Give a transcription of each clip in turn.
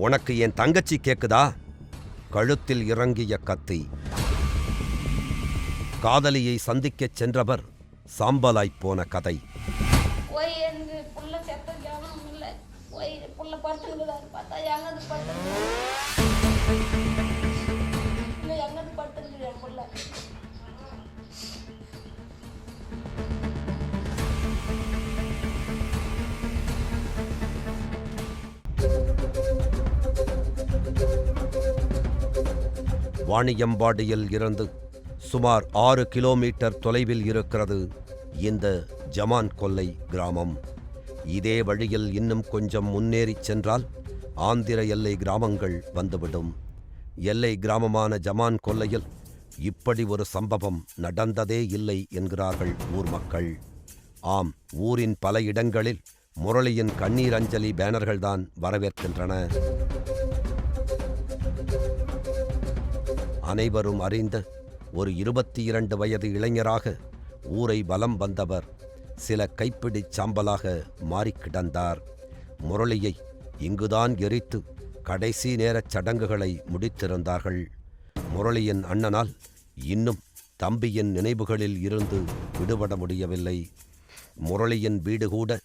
உனக்கு என் தங்கச்சி கேக்குதா? கழுத்தில் இறங்கிய கத்தி. காதலியை சந்திக்கச் சென்றவர் சாம்பலாய்ப் போன கதை. வாணியம்பாடியில் இருந்து சுமார் 6 கிலோமீட்டர் தொலைவில் இருக்கிறது இந்த ஜமான் கொல்லை கிராமம். இதே வழியில் இன்னும் கொஞ்சம் முன்னேறிச் சென்றால் ஆந்திர எல்லை கிராமங்கள் வந்துவிடும். எல்லை கிராமமான ஜமான் கொல்லையில் இப்படி ஒரு சம்பவம் நடந்ததே இல்லை என்கிறார்கள் ஊர் மக்கள். ஆம், ஊரின் பல இடங்களில் முரளியின் கண்ணீர் அஞ்சலி பேனர்கள்தான் வரவேற்கின்றன. அனைவரும் அறிந்த ஒரு 22 வயது இளைஞராக ஊரை வலம் வந்தவர் சில கைப்பிடிச் சாம்பலாக மாறிக் கிடந்தார். முரளியை இங்குதான் எரித்து கடைசி நேரச் சடங்குகளை முடித்திருந்தார்கள். முரளியின் அண்ணனால் இன்னும் தம்பியின் நினைவுகளில் இருந்து விடுபட முடியவில்லை. முரளியின் வீடு கூட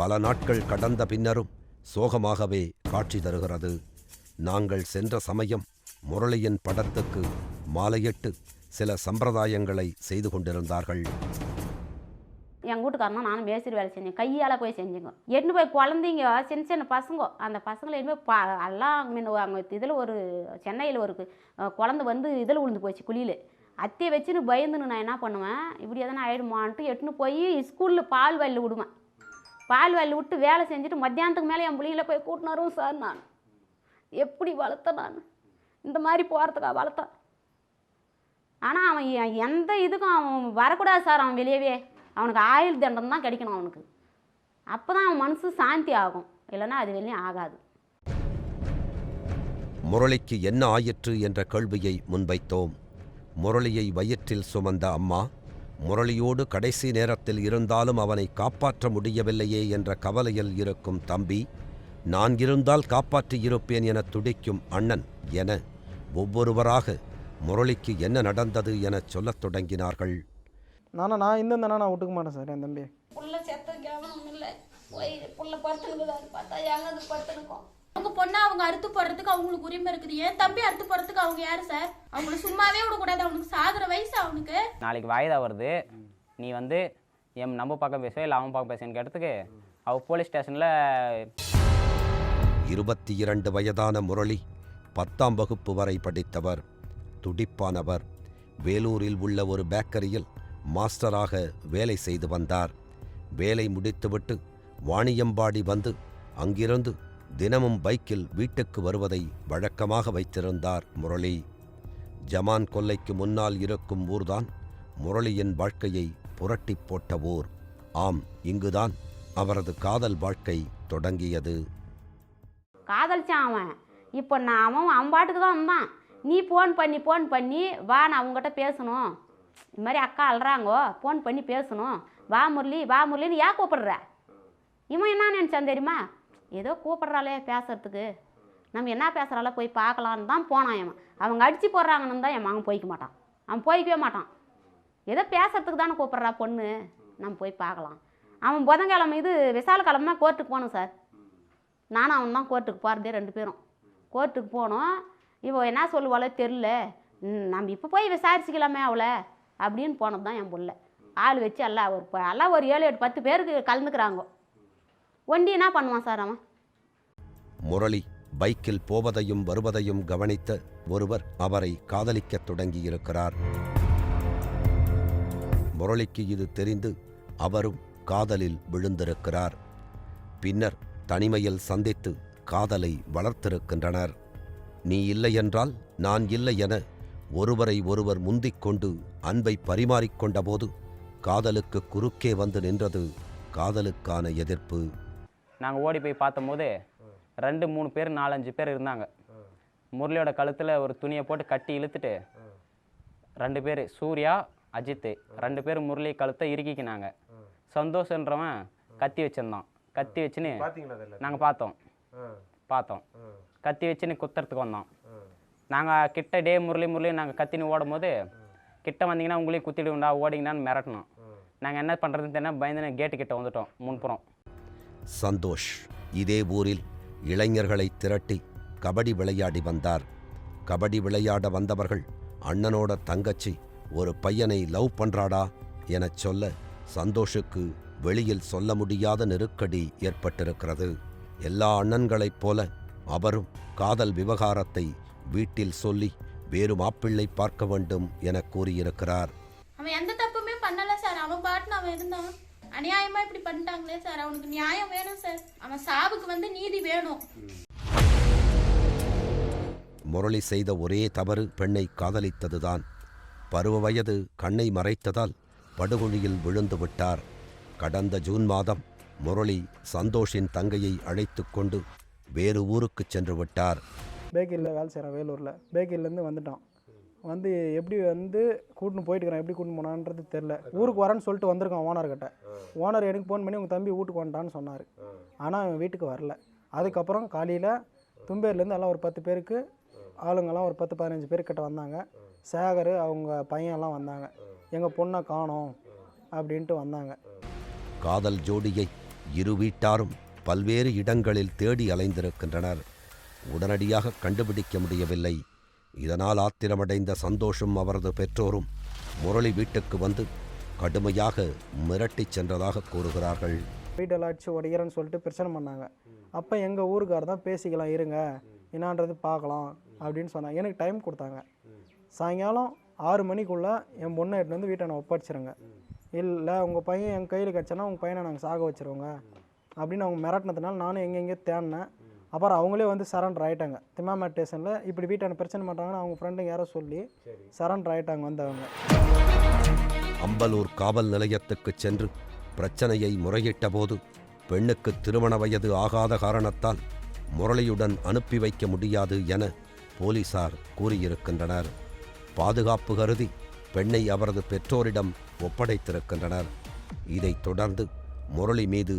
பல நாட்கள் கடந்த பின்னரும் சோகமாகவே காட்சி தருகிறது. நாங்கள் சென்ற சமயம் முரளியின் படத்துக்கு மாலையிட்டு சில சம்பிரதாயங்களை செய்து கொண்டிருந்தார்கள். எங்கள் வீட்டுக்காரனா நானும் மேஸ்திரி வேலை செஞ்சேன், கையால் போய் செஞ்சுங்க. எட்டு போய் குழந்தைங்க சின்ன சின்ன பசங்க, அந்த பசங்களை எதுவுமே எல்லாம் அங்கே இதில் ஒரு சென்னையில் ஒரு குழந்தை வந்து இதில் விழுந்து போச்சு குழியில். அத்தையை வச்சுன்னு பயந்துன்னு நான் என்ன பண்ணுவேன், இப்படி எதனா ஆகிடுமான்ட்டு எட்டுன்னு போய் ஸ்கூலில் பால் வயலில் விடுவேன். பால் வயலில் விட்டு வேலை செஞ்சுட்டு மத்தியானத்துக்கு மேலே என் பிள்ளைங்கள போய் கூட்டின்னு வரும் சார். நான் எப்படி வளர்த்தேன், நான் இந்த மாதிரி போகிறதுக்கா வளர்த்தான். ஆனால் அவன் எந்த இதுக்கும் அவன் வரக்கூடாது சார். அவன் வெளியவே அவனுக்கு ஆயுள் தண்டனை தான் கிடைக்கணும் அவனுக்கு. அப்போ தான் அவன் மனசு சாந்தி ஆகும், இல்லைன்னா அது வெளியும் ஆகாது. முரளிக்கு என்ன ஆயிற்று என்ற கேள்வியை முன்வைத்தோம். முரளியை வயிற்றில் சுமந்த அம்மா, முரளியோடு கடைசி நேரத்தில் இருந்தாலும் அவனை காப்பாற்ற முடியவில்லையே என்ற கவலையில் இருக்கும் தம்பி, நான் இருந்தால் காப்பாற்றியிருப்பேன் என துடிக்கும் அண்ணன் என ஒவ்வொருவராக முரளிக்கு என்ன நடந்தது என சொல்லத் தொடங்கினார்கள். நான் இந்த நான் விட்டுக்க மாட்டேன் சார். என் தம்பி புள்ள செத்த கவனம் இல்லை, புள்ள படுத்துனுக்குதான்னு பார்த்தா எங்கே படுத்துனுக்கும். அவங்க பொண்ணை அவங்க அறுத்து போடுறதுக்கு அவங்களுக்கு உரிமை இருக்குது. ஏன் தம்பி அறுத்து போடுறதுக்கு அவங்க யாரு சார்? அவங்களை சும்மாவே விடக்கூடாது, அவனுக்கு சாகுற வயசு அவனுக்கு. நாளைக்கு வாய்தா வருது, நீ வந்து நம்ம பக்கம் பேசுவே இல்லை அவன் பக்கம் பேசுன்னு கேட்டதுக்கு அவ போலீஸ் ஸ்டேஷனில் 22 வயதான முரளி 10ஆம் வகுப்பு வரை படித்தவர், துடிப்பானவர். வேலூரில் உள்ள ஒரு பேக்கரியில் மாஸ்டராக வேலை செய்து வந்தார். வேலை முடித்துவிட்டு வாணியம்பாடி வந்து அங்கிருந்து தினமும் பைக்கில் வீட்டுக்கு வருவதை வழக்கமாக வைத்திருந்தார் முரளி. ஜமான் கொல்லைக்கு முன்னால் இருக்கும் ஊர்தான் முரளியின் வாழ்க்கையை புரட்டி போட்ட ஊர். ஆம், இங்குதான் அவரது காதல் வாழ்க்கை தொடங்கியது. காதலிச்சான் அவன். இப்போ அவன் பாட்டுக்கு தான் வந்தான். நீ ஃபோன் பண்ணி வா, நான் அவங்ககிட்ட பேசணும், இது மாதிரி அக்கா அழுறாங்கோ, ஃபோன் பண்ணி பேசணும், வா முரளின்னு ஏன் கூப்பிடுற? இவன் என்ன நினச்சான் தெரியுமா, ஏதோ கூப்பிட்றாளே பேசுறதுக்கு, நம்ம என்ன பேசுகிறால போய் பார்க்கலான்னு தான் போனான். அவன் அவங்க அடித்து போடுறாங்கன்னு தான் என் மகன் போய்க்க மாட்டான். அவன் போய்க்கவே மாட்டான். ஏதோ பேசுறதுக்கு தானே கூப்பிட்றா பொண்ணு, நம்ம போய் பார்க்கலாம். அவன் புதன்கிழமை விசாலக்கிழமை கோர்ட்டுக்கு போகணும் சார். நானும் அவன் தான் கோர்ட்டுக்கு போகிறதே, 2 பேரும் கோர்ட்டுக்கு போனோம். இவன் என்ன சொல்லுவாளோ தெரில, நம்ம இப்போ போய் விசாரிச்சுக்கலாமே அவளை அப்படின்னு போனது தான் என் பிள்ளை. ஆள் வச்சு எல்லாம் ஒரு 7 8 10 பேருக்கு கலந்துக்கிறாங்க. ஒண்டி என்ன பண்ணுவான் சார் அவன்? முரளி பைக்கில் போவதையும் வருவதையும் கவனித்த ஒருவர் அவரை காதலிக்கத் தொடங்கியிருக்கிறார். முரளிக்கு இது தெரிந்து அவரும் காதலில் விழுந்திருக்கிறார். பின்னர் தனிமையில் சந்தித்து காதலை வளர்த்திருக்கின்றனர். நீ இல்லையென்றால் நான் இல்லை என ஒருவரை ஒருவர் முந்திக்கொண்டு அன்பை பரிமாறிக்கொண்ட போது காதலுக்கு குறுக்கே வந்து நின்றது காதலுக்கான எதிர்ப்பு. நாங்கள் ஓடி போய் பார்த்தபோது 2 3 பேர் 4 5 பேர் இருந்தாங்க. முரளியோட கழுத்தில் ஒரு துணியை போட்டு கட்டி இழுத்துட்டு 2 பேர் சூர்யா அஜித் 2 பேர் முரளி கழுத்தை இறுக்கிக்கினாங்க. சந்தோஷன்றவன் கத்தி வச்சிருந்தான். கத்தி வச்சுன்னு நாங்கள் பார்த்தோம். கத்தி வச்சுன்னு குத்துறதுக்கு வந்தோம். நாங்கள் கிட்ட முரளி நாங்கள் கத்தின்னு ஓடும் போது கிட்ட வந்தீங்கன்னா உங்களையும் குத்திடுவோண்டா ஓடிங்கன்னான்னு மிரட்டணும். நாங்கள் என்ன பண்ணுறதுன்னு தெரியல பயந்துன்னு கேட்டு கிட்ட வந்துட்டோம் முன்புறம். சந்தோஷ் இதே ஊரில் இளைஞர்களை திரட்டி கபடி விளையாடி வந்தார். கபடி விளையாட வந்தவர்கள் அண்ணனோட தங்கச்சி ஒரு பையனை லவ் பண்றாடா எனச் சொல்ல சந்தோஷுக்கு வெளியில் சொல்ல முடியாத நெருக்கடி ஏற்பட்டிருக்கிறது. எல்லா அண்ணன்களைப் போல அவரும் காதல் விவகாரத்தை வீட்டில் சொல்லி வேறு மாப்பிள்ளை பார்க்க வேண்டும் என கூறியிருக்கிறார். அவன் எந்த தப்புமே பண்ணல சார். அவன் பாட்டுன்னு அவன் இருந்தான். அநியாயமா இப்படி பண்ணிட்டாங்களே சார். அவனுக்கு நியாயம் வேணும் சார். அவன் சாவுக்கு நீதி வேணும். முரளி செய்த ஒரே தவறு பெண்ணை காதலித்ததுதான். பருவ வயது கண்ணை மறைத்ததால் படுகொழியில் விழுந்து விட்டார். கடந்த ஜூன் மாதம் முரளி சந்தோஷின் தங்கையை அழைத்து கொண்டு வேறு ஊருக்கு சென்று விட்டார். பேக்கரியில் வேலை செய்கிறேன் வேலூரில். பேக்கரியிலேருந்து வந்துட்டான். எப்படி கூட்டின்னு போயிட்டுக்கிறேன். எப்படி கூட்டின்னு போனான்றது தெரில. ஊருக்கு வரேன்னு சொல்லிட்டு வந்திருக்கான் ஓனர்கிட்ட. ஓனர் எனக்கு ஃபோன் பண்ணி உங்கள் தம்பி வீட்டுக்கு வந்துட்டான்னு சொன்னார். ஆனால் அவன் வீட்டுக்கு வரல. அதுக்கப்புறம் காலையில் தும்பேர்லேருந்து எல்லாம் ஒரு 10 பேருக்கு ஆளுங்கெல்லாம் ஒரு 10-15 பேர்கிட்ட வந்தாங்க. சேகர் அவங்க பையன்லாம் வந்தாங்க. எங்கள் பொண்ணை காணோம் அப்படின்ட்டு வந்தாங்க. காதல் ஜோடியை இரு வீட்டாரும் பல்வேறு இடங்களில் தேடி அலைந்திருக்கின்றனர். உடனடியாக கண்டுபிடிக்க முடியவில்லை. இதனால் ஆத்திரமடைந்த சந்தோஷும் அவரது பெற்றோரும் முரளி வீட்டுக்கு வந்து கடுமையாக மிரட்டிச் சென்றதாக கூறுகிறார்கள். வீட்டெல்லாம் அடிச்சு உடைக்கிறேன்னு சொல்லிட்டு பிரச்சனை பண்ணாங்க. அப்போ எங்கள் ஊருக்கார் தான் பேசிக்கலாம் இருங்க என்னான்றது பார்க்கலாம் அப்படின்னு சொன்னாங்க. எனக்கு டைம் கொடுத்தாங்க. சாயங்காலம் 6 மணிக்குள்ளே என் பொண்ணை எடுத்து வந்து வீட்டை நான் ஒப்படைச்சிருங்க. இல்லை உங்கள் பையன் என் கையில் கிடச்சேன்னா உங்கள் பையனை நாங்கள் சாக வச்சுருவோங்க அப்படின்னு அவங்க மிரட்டினதுனால நானும் எங்கெங்கேயோ தேடினேன். அப்புறம் அவங்களே சரண்டர் ஆகிட்டாங்க. திம்மாமேட் ஸ்டேஷனில் இப்படி வீட்டான பிரச்சனை பண்ணுறாங்கன்னு அவங்க ஃப்ரெண்டுங்க யாரோ சொல்லி சரண்டர் ஆகிட்டாங்க வந்தவங்க. அம்பலூர் காவல் நிலையத்துக்கு சென்று பிரச்சனையை முறையிட்ட போது பெண்ணுக்கு திருமண வயது ஆகாத காரணத்தால் முரளியுடன் அனுப்பி வைக்க முடியாது என போலீசார் கூறியிருக்கின்றனர். பாதுகாப்பு கருதி பெண்ணை அவரது பெற்றோரிடம் ஒப்படைத்திருக்கின்றனர். இதைத் தொடர்ந்து முரளி மீது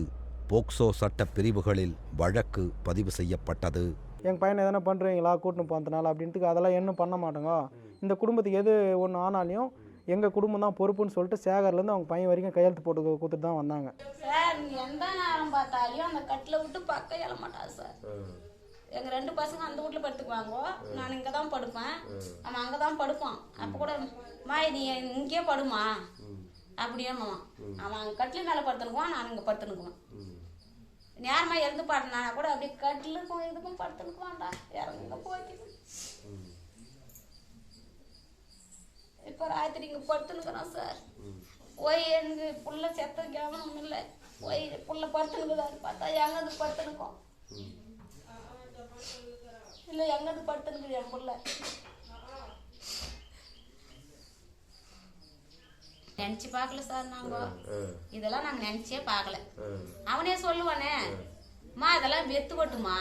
போக்சோ சட்ட பிரிவுகளில் வழக்கு பதிவு செய்யப்பட்டது. எங்கள் பையனை எதனா பண்ணுறீங்களா கூட்டின்னு போனதுனால அப்படின்ட்டு அதெல்லாம் இன்னும் பண்ண மாட்டோங்க. இந்த குடும்பத்துக்கு எது ஒன்று ஆனாலையும் எங்கள் குடும்பம் தான் பொறுப்புன்னு சொல்லிட்டு சேகர்லேருந்து அவங்க பையன் வரைக்கும் கையெழுத்து போட்டு கொடுத்துட்டு தான் வந்தாங்க. சார் எந்த நேரம் பார்த்தாலையும் அந்த கட்டில் விட்டு பக்கம் எழ மாட்டான் சார். எங்கள் 2 பசங்க அந்த வீட்டில் படுத்துக்குவாங்க. நான் இங்கே தான் படுப்பேன். அவன் அங்கே தான் படுப்பான். அப்போ கூட நீ இங்கேயே படுமா அப்படின்னுவான். அவன் அங்கே கட்டில் மேலே படுத்துனுக்குவான். நான் இங்கே படுத்துனுக்குவேன். நேரமாக இறந்து பாடினா கூட அப்படியே கட்டிலுக்கும் இதுக்கும் படுத்துனுக்குவான்டா. இறங்க போய்க்கு இப்போ ராத்திரி இங்கே படுத்துனுக்குறான் சார். போய் எனக்கு புள்ள செத்த கவனம் இல்லை. போய் புள்ள படுத்துனுக்குதான்னு பார்த்தா எங்கேருந்து படுத்துனுக்கோம். இல்லை எங்கேருந்து படுத்துனுக்குது என் புள்ள. நினச்சி பார்க்கல சார். நாங்கள் இதெல்லாம் நாங்கள் நினச்சே பார்க்கல. அவனே சொல்லுவானே மா இதெல்லாம் வெத்து கொட்டுமா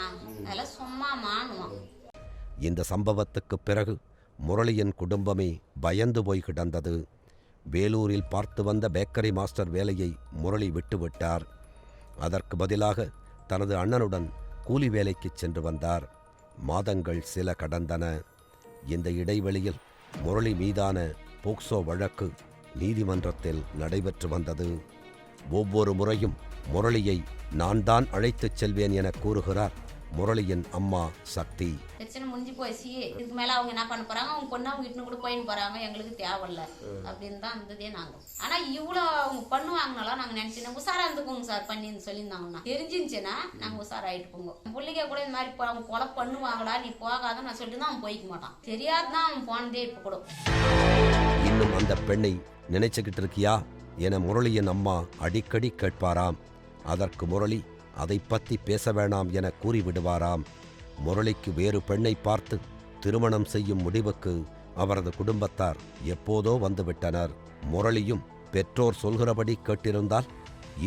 அதெல்லாம் சும்மாமான்னுவான். இந்த சம்பவத்துக்கு பிறகு முரளியின் குடும்பமே பயந்து போய் கிடந்தது. வேலூரில் பார்த்து வந்த பேக்கரி மாஸ்டர் வேலையை முரளி விட்டுவிட்டார். அதற்கு பதிலாக தனது அண்ணனுடன் கூலி வேலைக்கு சென்று வந்தார். மாதங்கள் சில கடந்தன. இந்த இடைவெளியில் முரளி மீதான போக்சோ வழக்கு நீதிமன்றத்தில் நடைபெற்று வந்தது. ஒவ்வொரு முறையும் முரளியை நான் தான் அழைத்துச் செல்வேன் என கூறுகிறார் முரளியின் அம்மா சக்தி. பிரச்சனை முடிஞ்சு போயிடுச்சு. இதுக்கு மேலே அவங்க என்ன பண்ண போகிறாங்க, அவங்க பொண்ணு அவங்க இட்டுன்னு கூட போயின்னு போகிறாங்க, எங்களுக்கு தேவையில்ல அப்படின்னு தான் இருந்ததே. நாங்கள் ஆனால் இவ்வளோ அவங்க பண்ணுவாங்கனாலாம் நாங்கள் நினச்சினோம் உஷாராக இருந்துக்கோங்க சார் பண்ணின்னு சொல்லியிருந்தாங்கன்னா தெரிஞ்சிருந்துச்சுன்னா நாங்கள் உஷாராகிட்டு போங்க. பிள்ளைங்க கூட இந்த மாதிரி அவங்க கொலை பண்ணுவாங்களா நீ போகாத நான் சொல்லிட்டு தான் அவன் போய்க்க மாட்டான். தெரியாது தான் அவன் போனதே இப்போ கூட. இன்னும் அந்த பெண்ணை நினைச்சுக்கிட்டு இருக்கியா என முரளியின் அம்மா அடிக்கடி கேட்பாராம். அதற்கு முரளி அதை பற்றி பேச வேணாம் என கூறிவிடுவாராம். முரளிக்கு வேறு பெண்ணை பார்த்து திருமணம் செய்யும் முடிவுக்கு அவரது குடும்பத்தார் எப்போதோ வந்துவிட்டனர். முரளியும் பெற்றோர் சொல்கிறபடி கேட்டிருந்தால்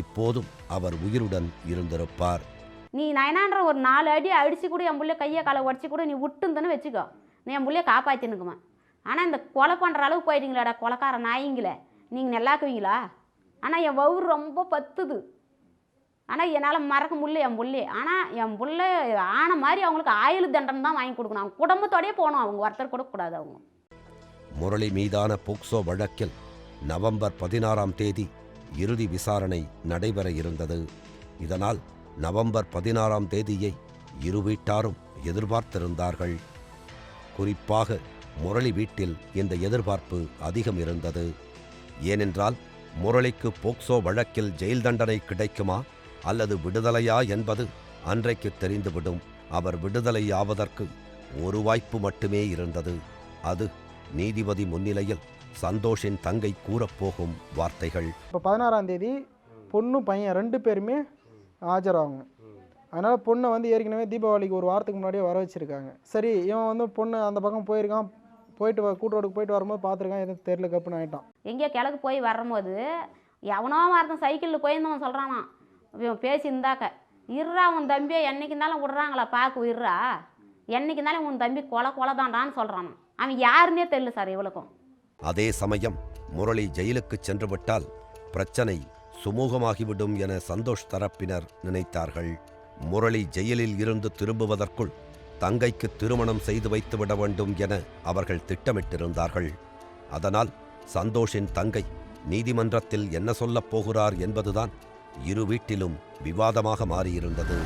இப்போதும் அவர் உயிருடன் இருந்திருப்பார். நீ நயனான்ற ஒரு 4 அடி அடிச்சு கூட என் பிள்ளை கையை காலை உடச்சி கூட நீ விட்டுருந்தன்னு வச்சுக்கோ, நீ என் பிள்ளைய காப்பாற்றினுக்குவேன். ஆனால் இந்த கொலை பண்ணுற அளவுக்கு போயிட்டீங்களாடா கொலைக்கார நாயிங்களே, நீங்கள் நல்லாக்குவீங்களா? ஆனால் என் வவுறு ரொம்ப பத்துது. ஆனால் என்னால் மறக்க முடியல என் புள்ளி. ஆனால் என் புள்ள ஆன மாதிரி அவங்களுக்கு ஆயுள் தண்டனை தான் வாங்கி கொடுக்கணும். அவங்க குடும்பத்தோடயே போகணும், அவங்க ஒருத்தர் கொடுக்கக்கூடாது. அவங்க முரளி மீதான போக்சோ வழக்கில் நவம்பர் 16ஆம் தேதி இறுதி விசாரணை நடைபெற இருந்தது. இதனால் நவம்பர் 16ஆம் தேதியை இரு வீட்டாரும் எதிர்பார்த்திருந்தார்கள். குறிப்பாக முரளி வீட்டில் இந்த எதிர்பார்ப்பு அதிகம் இருந்தது. ஏனென்றால் முரளிக்கு போக்சோ வழக்கில் ஜெயில் தண்டனை கிடைக்குமா அல்லது விடுதலையா என்பது அன்றைக்கு தெரிந்துவிடும். அவர் விடுதலையாவதற்கு ஒரு வாய்ப்பு மட்டுமே இருந்தது. அது நீதிபதி முன்னிலையில் சந்தோஷின் தங்கை கூறப்போகும் வார்த்தைகள். இப்போ 16ஆம் தேதி பொண்ணு பையன் 2 பேருமே ஆஜராகும். அதனால் பொண்ணை வந்து ஏற்கனவே தீபாவளிக்கு ஒரு வாரத்துக்கு முன்னாடியே வர வச்சுருக்காங்க. சரி, இவன் வந்து பொண்ணு அந்த பக்கம் போயிருக்கான், போயிட்டு கூட்டோடுக்கு போயிட்டு வரும்போது பார்த்துருக்கான், எதுவும் தெரியல, கப்புன்னு ஆகிட்டான். எங்கேயோ கிழக்கு போய் வரும்போது எவனோ வரதான் சைக்கிளில் போயிருந்தவன் சொல்கிறானா, இவன் பேசியிருந்தாக்க, இருறா உன் தம்பியை என்னைக்கு இருந்தாலும் விட்றாங்களா பார்க்க, இருறா என்னைக்கு இருந்தாலும் உன் தம்பி கொலை தான்டான்னு சொல்கிறானா. அவன் யாருன்னே தெரியல சார் இவளுக்கும். அதே சமயம் முரளி ஜெயிலுக்கு சென்று விட்டால் பிரச்சனை சுமூகமாகிவிடும் என சந்தோஷ் தரப்பினர் நினைத்தார்கள். முரளி ஜெயிலில் இருந்து திரும்புவதற்குள் தங்கைக்கு திருமணம் செய்து வைத்துவிட வேண்டும் என அவர்கள் திட்டமிட்டிருந்தார்கள். அதனால் சந்தோஷின் தங்கை நீதிமன்றத்தில் என்ன சொல்லப் போகிறார் என்பதுதான் இரு வீட்டிலும் விவாதமாக மாறியிருந்தது.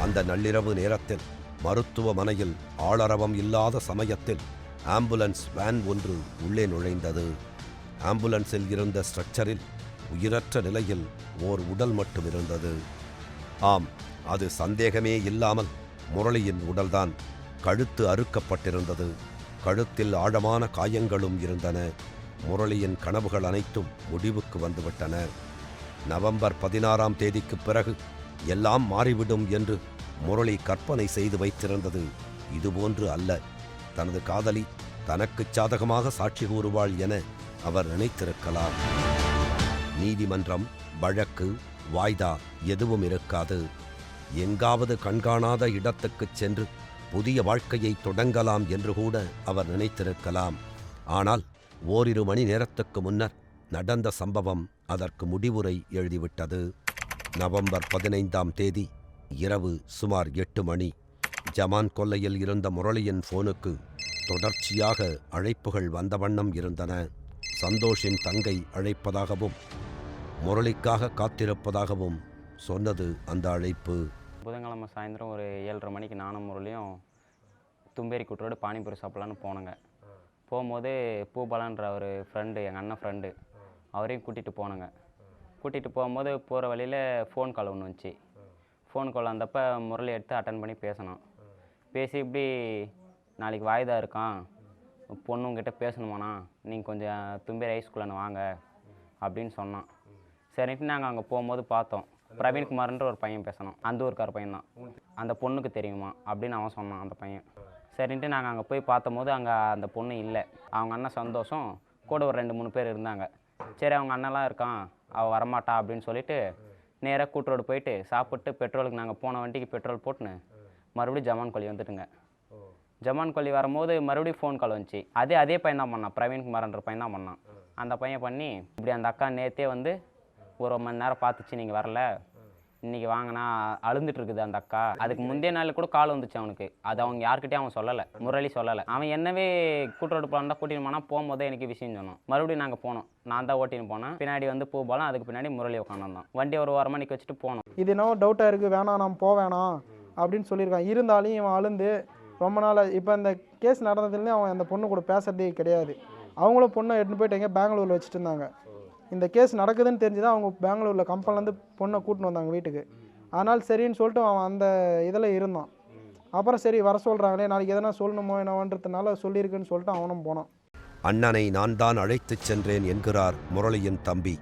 அந்த நள்ளிரவு நேரத்தில் மருத்துவமனையில் ஆளரவம் இல்லாத சமயத்தில் ஆம்புலன்ஸ் வேன் ஒன்று உள்ளே நுழைந்தது. ஆம்புலன்ஸில் இருந்த ஸ்ட்ரக்சரில் உயிரற்ற நிலையில் ஓர் உடல் மட்டும் இருந்தது. ஆம், அது சந்தேகமே இல்லாமல் முரளியின் உடல்தான். கழுத்து அறுக்கப்பட்டிருந்தது. கழுத்தில் ஆழமான காயங்களும் இருந்தன. முரளியின் கனவுகள் அனைத்தும் முடிவுக்கு வந்துவிட்டன. நவம்பர் 16ஆம் தேதிக்கு பிறகு எல்லாம் மாறிவிடும் என்று முரளி கற்பனை செய்து வைத்திருந்தது இதுபோன்று அல்ல. தனது காதலி தனக்குச் சாதகமாக சாட்சி கூறுவாள் என அவர் நினைத்திருக்கலாம். நீதிமன்றம், வழக்கு, வாய்தா எதுவும் இருக்காது. எங்காவது கண்காணாத இடத்துக்குச் சென்று புதிய வாழ்க்கையை தொடங்கலாம் என்று கூட அவர் நினைத்திருக்கலாம். ஆனால் ஓரிரு மணி நேரத்துக்கு முன்னர் நடந்த சம்பவம் அதற்கு முடிவுரை எழுதிவிட்டது. நவம்பர் 15ஆம் தேதி இரவு சுமார் 8 மணி. ஜமான் கொல்லையில் இருந்த முரளியின் போனுக்கு தொடர்ச்சியாக அழைப்புகள் வந்த வண்ணம் இருந்தன. சந்தோஷின் தங்கை அழைப்பதாகவும் முரளிக்காக காத்திருப்பதாகவும் சொன்னது அந்த அழைப்பு. புதன்கிழமை சாயந்தரம் ஒரு 7:30 மணிக்கு நானும் முரளியும் தும்பேரி கூட்டரோடு பானிபூரி சாப்பிட்லான்னு போனோங்க. போகும்போது பூபாலன்ற ஒரு ஃப்ரெண்டு, எங்கள் அண்ணன் ஃப்ரெண்டு, அவரையும் கூட்டிகிட்டு போனோங்க. கூட்டிகிட்டு போகும்போது போகிற வழியில் ஃபோன் கால் ஒன்று வந்துச்சு. ஃபோன் கால் வந்தப்போ முரளி எடுத்து அட்டன் பண்ணி பேசணும். பேசி இப்படி நாளைக்கு வாய்தா இருக்கான், பொண்ணுங்கிட்ட பேசணுமாண்ணா, நீங்கள் கொஞ்சம் தும்பேரி ஹைஸ்கூலில் வாங்க அப்படின்னு சொன்னான். சரின்ட்டு நாங்கள் அங்கே போகும்போது பார்த்தோம். பிரவீன்குமார்ன்ற ஒரு பையன் பேசணும், அந்த ஊருக்கார பையன் தான். அந்த பொண்ணுக்கு தெரியுமா அப்படின்னு அவன் சொன்னான், அந்த பையன். சரின்ட்டு நாங்கள் அங்கே போய் பார்த்தம்போது அங்கே அந்த பொண்ணு இல்லை. அவங்க அண்ணன் சந்தோஷம் கூட ஒரு 2-3 பேர் இருந்தாங்க. சரி, அவங்க அண்ணன்லாம் இருக்கான், அவள் வரமாட்டா அப்படின்னு சொல்லிட்டு நேராக கூட்டரோடு போயிட்டு சாப்பிட்டு பெட்ரோலுக்கு நாங்கள் போன வண்டிக்கு பெட்ரோல் போட்டுன்னு மறுபடியும் ஜமான் கொல்லி வந்துட்டுங்க. ஜமான் கொல்லி வரும்போது மறுபடியும் ஃபோன் கால் வந்துச்சு. அதே பையன் தான் பண்ணான், பிரவீன்குமார்ன்ற பையன் தான் பண்ணான். அந்த பையன் பண்ணி இப்படி அந்த அக்கா நேற்றே வந்து 1 மணி நேரம் பார்த்துச்சு, நீங்கள் வரல, இன்றைக்கி வாங்கினா அழுந்துட்டு இருக்குது அந்த அக்கா. அதுக்கு முந்தைய நாள் கூட கால் வந்துச்சு அவனுக்கு. அது அவங்க யார்கிட்டையும் அவன் சொல்லலை, முரளி சொல்லலை. அவன் என்னவே கூட்டரோடு போகலாம் தான் கூட்டின்னு போனால், போகும்போதே எனக்கு விஷயம் சொன்னோம். மறுபடியும் நாங்கள் போனோம், நான் தான் ஓட்டின்னு போனேன். பின்னாடி வந்து பூபாலம், அதுக்கு பின்னாடி முரளி உட்காந்துருந்தான். வண்டி ஒரு 1/2 மணிக்கு வச்சுட்டு போனோம். இது என்னவோ டவுட்டாக இருக்குது, வேணாம் நான் போவேணாம் அப்படின்னு சொல்லியிருக்கான். இருந்தாலும் இவன் அழுந்து ரொம்ப நாள். இப்போ இந்த கேஸ் நடந்ததுலேருந்து அவன் அந்த பொண்ணு கூட பேசுறதே கிடையாது. அவங்களும் பொண்ணை எடுத்துன்னு போயிட்டு எங்கே பெங்களூரில் வச்சுட்டு இருந்தாங்க. இந்த கேஸ் நடக்குதுன்னு தெரிஞ்சு தான் அவங்க பெங்களூரில் கம்பெனிலேருந்து பொண்ணை கூட்டின்னு வந்தாங்க வீட்டுக்கு. அதனால் சரின்னு சொல்லிட்டு அவன் அந்த இதில் இருந்தான். அப்புறம் சரி வர சொல்கிறாங்களே, நாளைக்கு எதனா சொல்லணுமோ என்னவன்றதுனால சொல்லியிருக்குன்னு சொல்லிட்டு அவனும் போனான். அண்ணனை நான் தான் அழைத்துச் சென்றேன் என்கிறார் முரளியின் தம்பி.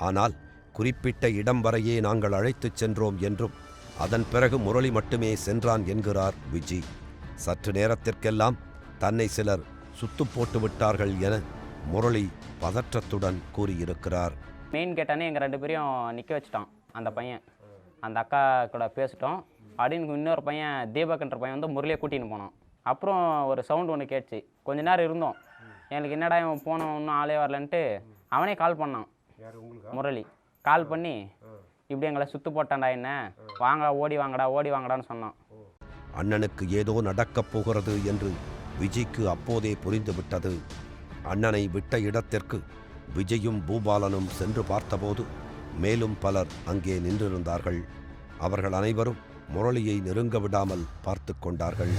ஆனால் குறிப்பிட்ட இடம் வரையே நாங்கள் அழைத்துச் சென்றோம் என்றும் அதன் பிறகு முரளி மட்டுமே சென்றான் என்கிறார் விஜி. சற்று நேரத்திற்கெல்லாம் தன்னை சிலர் சுத்து போட்டு விட்டார்கள் என முரளி பதற்றத்துடன் கூறியிருக்கிறார். மெயின் கேட்டானே எங்கள் 2 பேரையும் நிற்க வச்சுட்டான் அந்த பையன். அந்த அக்கா கூட பேசிட்டோம் அப்படின்னு இன்னொரு பையன், தீபக்ன்ற பையன் வந்து முரளியை கூட்டின்னு போனான். அப்புறம் ஒரு சவுண்டு ஒன்று கேட்டுச்சு. கொஞ்ச நேரம் இருந்தோம். எனக்கு என்னடா இவன் போனோம், இன்னும் ஆளே வரலன்ட்டு அவனே கால் பண்ணான். முரளி கால் பண்ணி இப்படி எங்களை சுத்து போட்டான்டா என்ன, வாங்கடா ஓடி வாங்கடா ஓடி வாங்கடான்னு சொன்னான். அண்ணனுக்கு ஏதோ நடக்கப் போகிறது என்று விஜய்க்கு அப்போதே புரிந்துவிட்டது. அண்ணனை விட்ட இடத்திற்கு விஜயும் பூபாலனும் சென்று பார்த்தபோது மேலும் பலர் அங்கே நின்றிருந்தார்கள். அவர்கள் அனைவரும் முரளியை நெருங்க விடாமல் பார்த்து கொண்டார்கள்.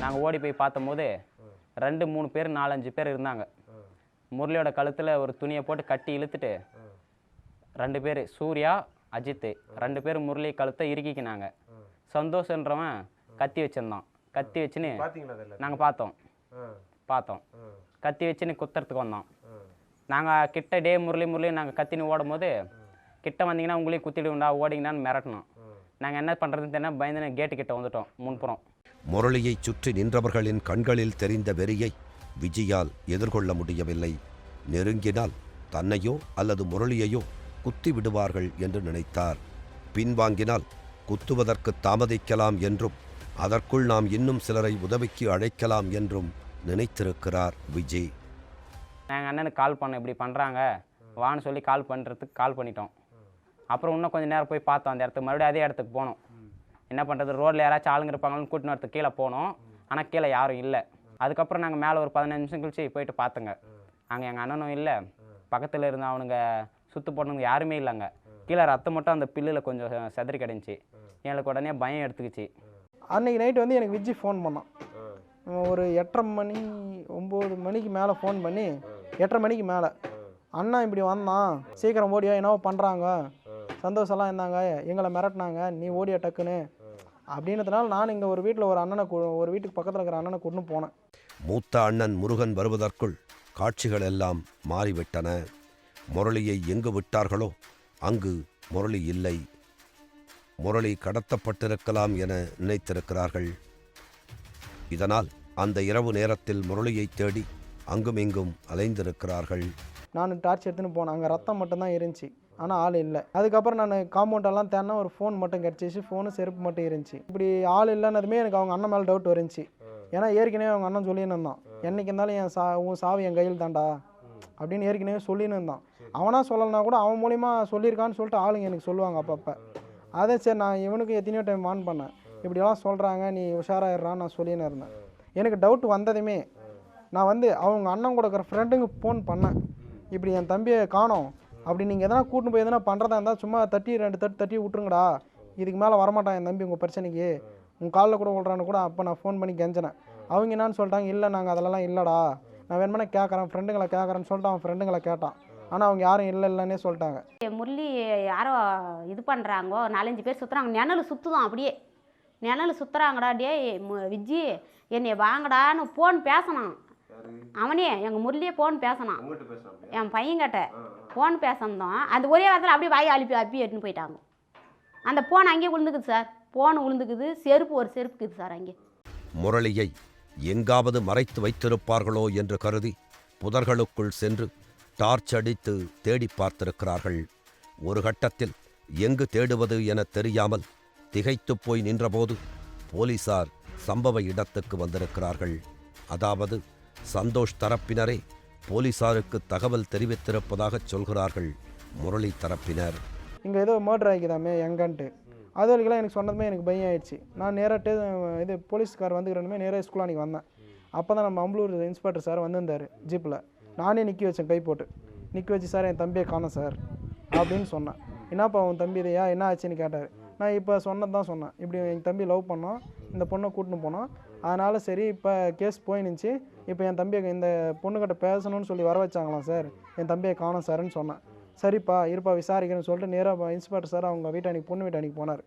நாங்கள் ஓடி போய் பார்த்தபோது 2-3 பேர் 4-5 பேர் இருந்தாங்க. முரளியோட கழுத்தில் ஒரு துணியை போட்டு கட்டி இழுத்துட்டு 2 பேர் சூர்யா அஜித்து 2 பேர் முரளி கழுத்தை இறுக்கிக்கினாங்க. சந்தோஷன்றவன் கத்தி வச்சிருந்தான். கத்தி வச்சுன்னு நாங்கள் பார்த்தோம் கத்தி வச்சுன்னு குத்துறதுக்கு வந்தோம். நாங்கள் கிட்ட டே முரளி நாங்கள் கத்தின்னு ஓடும் போது கிட்ட வந்தீங்கன்னா உங்களையும் குத்திடுவோம்டா ஓடிங்கடான்னு மிரட்டணும். நாங்கள் என்ன பண்ணுறதுன்னு தெரியல, பயந்து கேட்டு கிட்ட வந்துட்டோம். முன்புறம் முரளியை சுற்றி நின்றவர்களின் கண்களில் தெரிந்த வெறியை விஜயால் எதிர்கொள்ள முடியவில்லை. நெருங்கினால் தன்னையோ அல்லது முரளியையோ குத்தி விடுவார்கள் என்று நினைத்தார். பின்வாங்கினால் குத்துவதற்கு தாமதிக்கலாம் என்றும் அதற்குள் நாம் இன்னும் சிலரை உதவிக்கு அழைக்கலாம் என்றும் நினைத்திருக்கிறார் விஜய். நாங்கள் அண்ணனுக்கு கால் பண்ணோம், இப்படி பண்ணுறாங்க வான்னு சொல்லி கால் பண்ணிட்டோம். அப்புறம் இன்னும் கொஞ்சம் நேரம் போய் பார்த்தோம் அந்த இடத்துக்கு. மறுபடியும் அதே இடத்துக்கு போனோம். என்ன பண்ணுறது, ரோட்டில் யாராச்சும் ஆளுங்க இருப்பாங்கன்னு கூட்டின்னு வரத்துக்கு கீழே போனோம். ஆனால் கீழே யாரும் இல்லை. அதுக்கப்புறம் நாங்கள் மேலே ஒரு 15 நிமிஷம் கழிச்சு போயிட்டு பார்த்தோங்க. அங்கே எங்கள் அண்ணனும் இல்லை, பக்கத்தில் இருந்த அவனுங்க சுற்று போட்டவங்க யாருமே இல்லைங்க. கீழே ரத்தம் மட்டும் அந்த பில்லில் கொஞ்சம் செதறி கிடந்துச்சு. எங்களுக்கு உடனே பயம் எடுத்துக்கிச்சு. அன்றைக்கி நைட்டு வந்து எனக்கு விஜய் ஃபோன் பண்ணான். ஒரு 8:30 மணி 9 மணிக்கு மேலே ஃபோன் பண்ணி 8:30 மணிக்கு மேலே, அண்ணா இப்படி வந்தான், சீக்கிரம் ஓடியா, என்னவோ பண்ணுறாங்க, சந்தோஷம்லாம் இருந்தாங்க, எங்களை மிரட்டினாங்க, நீ ஓடியா டக்குன்னு அப்படின்றதுனால நான் இங்கே ஒரு வீட்டில் ஒரு வீட்டுக்கு பக்கத்தில் இருக்கிற அண்ணனை கூட்டின்னு போனேன். மூத்த அண்ணன் முருகன் வருவதற்குள் காட்சிகள் எல்லாம் மாறிவிட்டன. முரளியை எங்கு விட்டார்களோ அங்கு முரளி இல்லை. முரளி கடத்தப்பட்டிருக்கலாம் என நினைத்திருக்கிறார்கள். இதனால் அந்த இரவு நேரத்தில் முரளியை தேடி அங்கும் இங்கும் அலைந்திருக்கிறார்கள். நான் டார்ச் எடுத்துன்னு போனேன். அங்கே ரத்தம் மட்டும்தான் இருந்துச்சு, ஆனால் ஆள் இல்லை. அதுக்கப்புறம் நான் காம்பவுண்டெல்லாம் தேடினா ஒரு ஃபோன் மட்டும் கிடச்சிச்சு. ஃபோனு செருப்பு மட்டும் இருந்துச்சு. இப்படி ஆள் இல்லைன்னதுமே எனக்கு அவங்க அண்ணன் மேலே டவுட் வந்துச்சு. ஏன்னா ஏற்கனவே அவங்க அண்ணன் சொல்லின்னு இருந்தான், என்றைக்கு இருந்தாலும் உன் சாவி என் கையில் தாண்டா அப்படின்னு ஏற்கனவே சொல்லின்னு இருந்தான். அவனாக சொல்லலைனா கூட அவன் மூலிமா சொல்லியிருக்கான்னு சொல்லிட்டு ஆளுங்க எனக்கு சொல்லுவாங்க அப்பப்போ. அதே சரி நான் இவனுக்கு எத்தனையோ டைம் வான் பண்ணேன், இப்படியெல்லாம் சொல்கிறாங்க நீ உஷாராயிடுறான்னு நான் சொல்லின்னு இருந்தேன். எனக்கு டவுட் வந்ததுமே நான் வந்து அவங்க அண்ணன் கூட இருக்கிற ஃப்ரெண்டுங்க ஃபோன் பண்ணேன், இப்படி என் தம்பியை காணோம், அப்படி நீங்கள் எதனா கூட்டின்னு போய் எதனா பண்ணுறதா இருந்தால் சும்மா 2 தட்டி விட்ருங்கடா, இதுக்கு மேலே வரமாட்டான் என் தம்பி உங்கள் பிரச்சனைக்கு, உங்கள் காலில் கூட விட்றான்னு கூட அப்போ நான் ஃபோன் பண்ணி கெஞ்சினேன். அவங்க என்னான்னு சொல்லிட்டாங்க, இல்லை நாங்கள் அதெல்லாம் இல்லைடா, நான் வேணுமானே கேட்குறேன், ஃப்ரெண்டுங்களை கேட்குறேன்னு சொல்லிட்டு அவன் ஃப்ரெண்டுங்களை கேட்டான். ஆனால் அவங்க யாரும் இல்லைன்னே சொல்லிட்டாங்க. முரளி யாரோ இது பண்ணுறாங்கோ, 4-5 பேர் சுற்றுறாங்க, நிழல் சுற்றுதான், அப்படியே நிழல் சுற்றுறாங்கடா. டே விஜி என்னை வாங்கடான்னு ஃபோன் பேசினான். அவனே எங்கள் முரளியே ஃபோன் பேசினான், என் பையன்கிட்ட ஃபோன் பேசணும். அந்த ஒரே வாரத்தில் அப்படியே வாயை அப்பி எடுத்துன்னு போயிட்டாங்க. அந்த ஃபோன் அங்கேயே விழுந்துக்குது சார், ஃபோன் விழுந்துக்குது, ஒரு செருப்பு இருக்குது சார் அங்கே. முரளியை எங்காவது மறைத்து வைத்திருப்பார்களோ என்று கருதி புதர்களுக்குள் சென்று டார்ச் அடித்து தேடி பார்த்திருக்கிறார்கள். ஒரு கட்டத்தில் எங்கு தேடுவது என தெரியாமல் திகைத்துப் போய் நின்றபோது போலீசார் சம்பவ இடத்துக்கு வந்திருக்கிறார்கள். அதாவது சந்தோஷ் தரப்பினரே போலீசாருக்கு தகவல் தெரிவித்திருப்பதாக சொல்கிறார்கள் முரளி தரப்பினர். இங்கே ஏதோ மர்டர் ஆகிக்குதாமே எங்கன்ட்டு அது வரைக்கும் எனக்கு சொன்னதுமே எனக்கு பயம் ஆயிடுச்சு. நான் நேராக இது போலீஸ்கார் வந்துக்கிறேனுமே நேராக ஸ்கூல் அன்றைக்கி வந்தேன். அப்போ தான் நம்ம அம்பலூர் இன்ஸ்பெக்டர் சார் வந்திருந்தார் ஜீப்பில். நானே நிற்க வச்சேன், கை போட்டு நிற்க வச்சு, சார் என் தம்பியை காணோம் சார் அப்படின்னு சொன்னேன். என்னப்பா உன் தம்பி இதையா என்ன ஆச்சுன்னு கேட்டார். நான் இப்போ சொன்னது தான் சொன்னேன், இப்படி என் தம்பி லவ் பண்ணோம், இந்த பொண்ணை கூட்டின்னு போனோம், அதனால் சரி இப்போ கேஸ் போயினுச்சு, இப்போ என் தம்பியை இந்த பொண்ணுக்கிட்ட பேசணும்னு சொல்லி வர வச்சாங்களாம் சார், என் தம்பியை காணோம் சார்ன்னு சொன்னேன். சரிப்பா இருப்பா விசாரிக்கிறேன்னு சொல்லிட்டு நேராக இன்ஸ்பெக்டர் சார் அவங்க பொண்ணு வீட்டானிக்கு போனார்.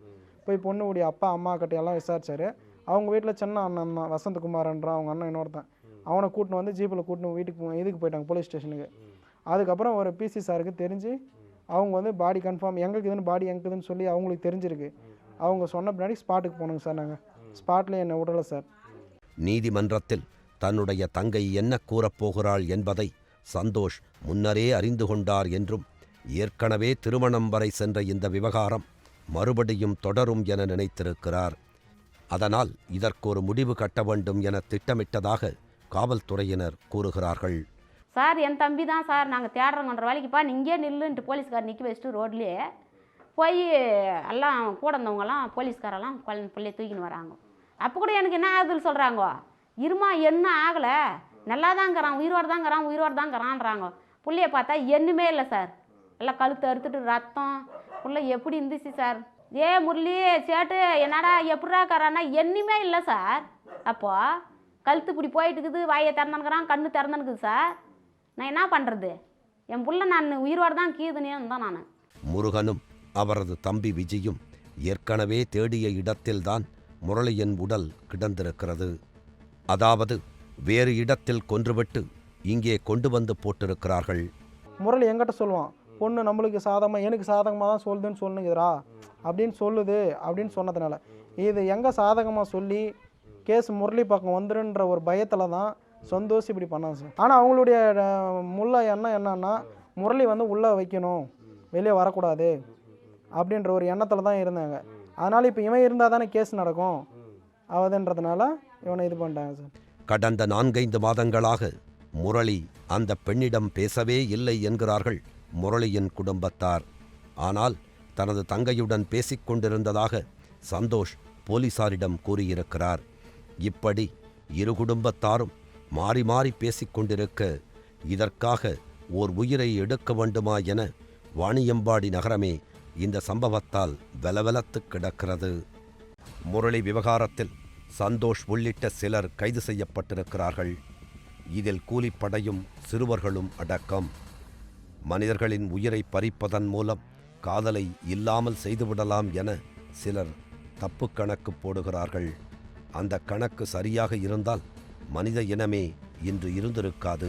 போய் பொண்ணுடைய அப்பா அம்மா கிட்ட எல்லாம் விசாரிச்சார். அவங்க வீட்டில் சின்ன அண்ணன் தான் வசந்தகுமார்ன்றான், அவங்க அண்ணன் இன்னொருத்தன், அவனை கூட்டின்னு வந்து ஜீப்பில் கூட்டின்னு வீட்டுக்கு இதுக்கு போயிட்டாங்க போலீஸ் ஸ்டேஷனுக்கு. அதுக்கப்புறம் ஒரு பிசி சாருக்கு தெரிஞ்சு அவங்க வந்து பாடி கன்ஃபார்ம் எங்களுக்கு இதுன்னு பாடி எங்குதுன்னு சொல்லி அவங்களுக்கு தெரிஞ்சிருக்கு. அவங்க சொன்ன பின்னாடி ஸ்பாட்டுக்கு போனோங்க சார். நாங்கள் ஸ்பாட்லேயே என்னை விடலை சார். நீதிமன்றத்தில் தன்னுடைய தங்கை என்ன கூறப்போகிறாள் என்பதை சந்தோஷ் முன்னரே அறிந்து கொண்டார் என்றும் ஏற்கனவே திருமணம் வரை சென்ற இந்த விவகாரம் மறுபடியும் தொடரும் என நினைத்திருக்கிறார். அதனால் இதற்கு ஒரு முடிவு கட்ட வேண்டும் என திட்டமிட்டதாக காவல்துறையினர் கூறுகிறார்கள். சார் என் தம்பி தான் சார், நாங்கள் தேடுறோங்கன்ற வேலைக்குப்பா இங்கே நில்லுன்ட்டு போலீஸ்கார் நிற்க வச்சுட்டு ரோட்லேயே போய் எல்லாம் கூட இருந்தவங்கலாம் போலீஸ்காரெல்லாம் பிள்ளைய தூக்கின்னு வராங்க. அப்போ கூட எனக்கு என்ன ஆகுதுன்னு சொல்கிறாங்க, இருமா என்ன ஆகலை, நல்லா தாங்கிறான், உயிரோடு தாங்கிறான்றாங்க. பிள்ளைய பார்த்தா என்னமே இல்லை சார், எல்லாம் கழுத்து அறுத்துட்டு ரத்தம், பிள்ளை எப்படி இருந்துச்சு சார். முரளி சேட்டு என்னடா எப்படிடா கறான்னா என்னமே இல்லை சார். அப்போது கழுத்து இப்படி போயிட்டு இருக்குது, வாயை திறந்துனுக்குறான், கண்ணு திறந்துனுக்குது சார். நான் என்ன பண்ணுறது, என் பிள்ளை நான் உயிரோடு தான் கீதுனே தான் நான். முருகனும் அவரது தம்பி விஜயும் ஏற்கனவே தேடிய இடத்தில்தான் முரளியின் உடல் கிடந்திருக்கிறது. அதாவது வேறு இடத்தில் கொன்றுவிட்டு இங்கே கொண்டு வந்து போட்டிருக்கிறார்கள். முரளி என்கிட்ட சொல்லுவான், பொண்ணு நம்மளுக்கு சாதகமாக எனக்கு சாதகமாக தான் சொல்லுதுன்னு சொல்லுங்கிறா அப்படின்னு சொல்லுது அப்படின்னு சொன்னதுனால இது எங்கே சாதகமாக சொல்லி கேஸ் முரளி பக்கம் வந்துருன்ற ஒரு பயத்தில் தான் சந்தோஷ் இப்படி பண்ணாங்க சார். ஆனால் அவங்களுடைய முள்ள எண்ணம் என்னன்னா முரளி வந்து உள்ளே வைக்கணும், வெளியே வரக்கூடாது அப்படின்ற ஒரு எண்ணத்தில் தான் இருந்தாங்க. அதனால் இப்போ இவன் இருந்தால் தானே கேஸ் நடக்கும் ஆகுதுன்றதுனால இவனை இது பண்ணிட்டாங்க சார். கடந்த 4-5 மாதங்களாக முரளி அந்த பெண்ணிடம் பேசவே இல்லை என்கிறார்கள் முரளியின் குடும்பத்தார். ஆனால் தனது தங்கையுடன் பேசிக்கொண்டிருந்ததாக சந்தோஷ் போலீசாரிடம் கூறியிருக்கிறார். இப்படி இரு குடும்பத்தாரும் மாறி மாறி பேசிக்கொண்டிருக்க இதற்காக ஓர் உயிரை எடுக்க வேண்டுமா என வாணியம்பாடி நகரமே இந்த சம்பவத்தால் வெலவெலத்து கிடக்கிறது. முரளி விவகாரத்தில் சந்தோஷ் உள்ளிட்ட சிலர் கைது செய்யப்பட்டிருக்கிறார்கள். இதில் கூலிப்படையும் சிறுவர்களும் அடக்கம். மனிதர்களின் உயிரை பறிப்பதன் மூலம் காதலை இல்லாமல் செய்துவிடலாம் என சிலர் தப்பு கணக்கு போடுகிறார்கள். அந்த கணக்கு சரியாக இருந்தால் மனித இனமே இன்று இருந்திருக்காது.